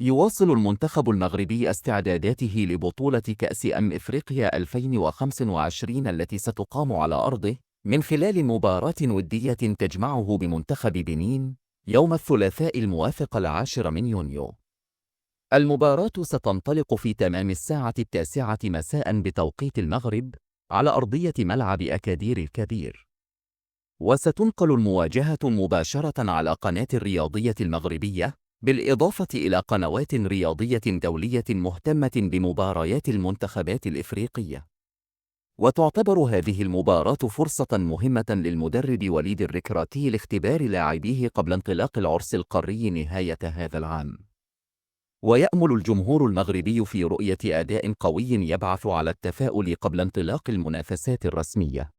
يواصل المنتخب المغربي استعداداته لبطولة كأس إفريقيا 2025 التي ستقام على أرضه من خلال مباراة ودية تجمعه بمنتخب بنين يوم الثلاثاء الموافق 10 من يونيو. المباراة ستنطلق في تمام الساعة 9 مساء بتوقيت المغرب على أرضية ملعب أكادير الكبير، وستنقل المواجهة مباشرة على قناة الرياضية المغربية، بالإضافة إلى قنوات رياضية دولية مهتمة بمباريات المنتخبات الإفريقية. وتعتبر هذه المباراة فرصة مهمة للمدرب وليد الركراتي لاختبار لاعبيه قبل انطلاق العرس القاري نهاية هذا العام. ويأمل الجمهور المغربي في رؤية أداء قوي يبعث على التفاؤل قبل انطلاق المنافسات الرسمية.